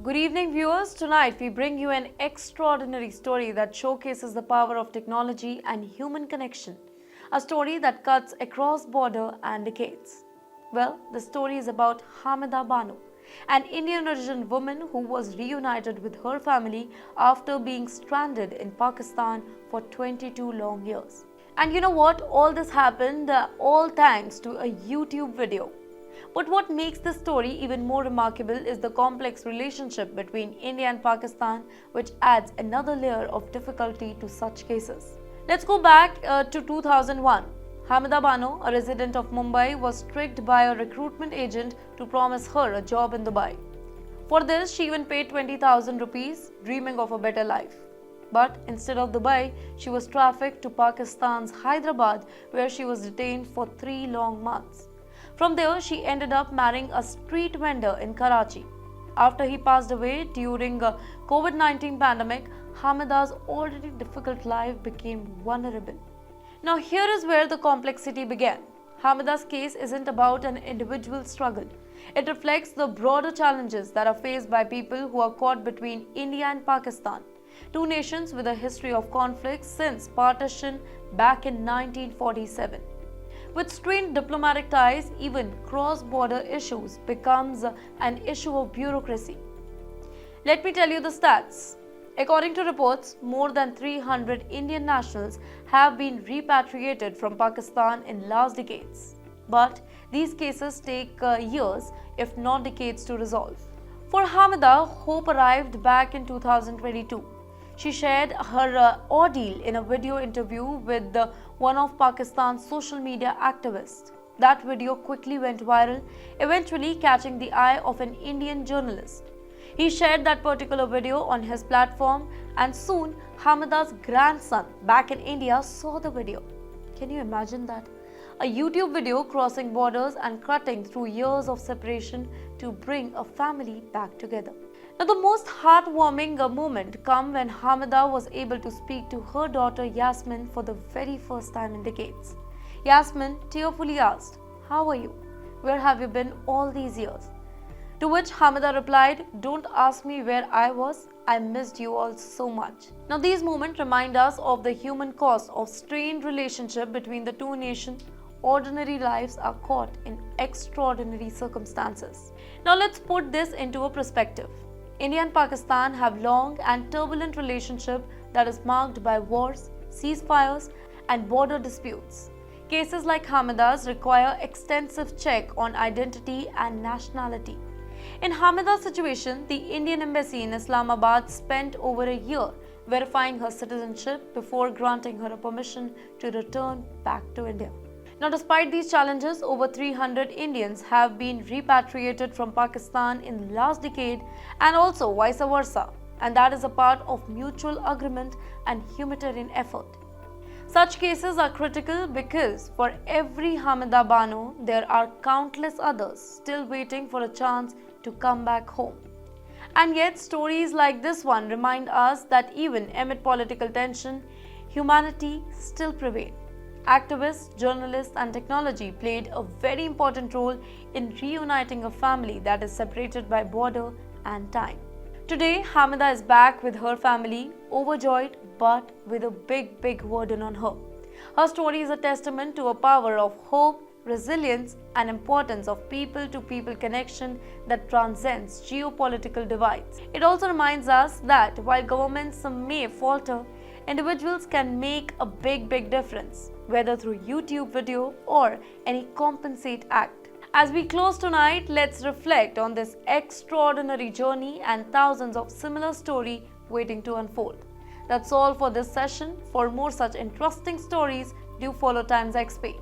Good evening, viewers. Tonight we bring you an extraordinary story that showcases the power of technology and human connection. A story that cuts across border and decades. Well, the story is about Hamida Banu, an Indian origin woman who was reunited with her family after being stranded in Pakistan for 22 long years. And you know what? All this happened all thanks to a YouTube video. But what makes this story even more remarkable is the complex relationship between India and Pakistan, which adds another layer of difficulty to such cases. Let's go back to 2001. Hamida Banu, a resident of Mumbai, was tricked by a recruitment agent to promise her a job in Dubai. For this, she even paid 20,000 rupees, dreaming of a better life. But instead of Dubai, she was trafficked to Pakistan's Hyderabad, where she was detained for 3 long months. From there, she ended up marrying a street vendor in Karachi. After he passed away during a COVID-19 pandemic, Hamida's already difficult life became vulnerable. Now here is where the complexity began. Hamida's case isn't about an individual struggle. It reflects the broader challenges that are faced by people who are caught between India and Pakistan, two nations with a history of conflict since partition back in 1947. With strained diplomatic ties, even cross-border issues becomes an issue of bureaucracy. Let me tell you the stats. According to reports, more than 300 Indian nationals have been repatriated from Pakistan in last decades. But these cases take years, if not decades, to resolve. For Hamida, hope arrived back in 2022. She shared her ordeal in a video interview with one of Pakistan's social media activists. That video quickly went viral, eventually catching the eye of an Indian journalist. He shared that particular video on his platform, and soon Hamida's grandson back in India saw the video. Can you imagine that? A YouTube video crossing borders and cutting through years of separation to bring a family back together. Now, the most heartwarming moment came when Hamida was able to speak to her daughter Yasmin for the very first time in decades. Yasmin tearfully asked, "How are you? Where have you been all these years?" To which Hamida replied, "Don't ask me where I was. I missed you all so much." Now, these moments remind us of the human cost of strained relationship between the two nations. Ordinary lives are caught in extraordinary circumstances. Now, let's put this into a perspective. India and Pakistan have long and turbulent relationship that is marked by wars, ceasefires, and border disputes. Cases like Hamida's require extensive check on identity and nationality. In Hamida's situation, the Indian embassy in Islamabad spent over a year verifying her citizenship before granting her a permission to return back to India. Now, despite these challenges, over 300 Indians have been repatriated from Pakistan in the last decade, and also vice versa, and that is a part of mutual agreement and humanitarian effort. Such cases are critical because for every Hamida Banu, there are countless others still waiting for a chance to come back home. And yet, stories like this one remind us that even amid political tension, humanity still prevails. Activists, journalists, and technology played a very important role in reuniting a family that is separated by border and time. Today, Hamida is back with her family, overjoyed but with a big burden on her. Her story is a testament to a power of hope, resilience, and importance of people-to-people connection that transcends geopolitical divides. It also reminds us that while governments may falter, individuals can make a big difference, whether through YouTube video or any compensate act. As we close tonight, let's reflect on this extraordinary journey and thousands of similar stories waiting to unfold. That's all for this session. For more such interesting stories, do follow TimesXP.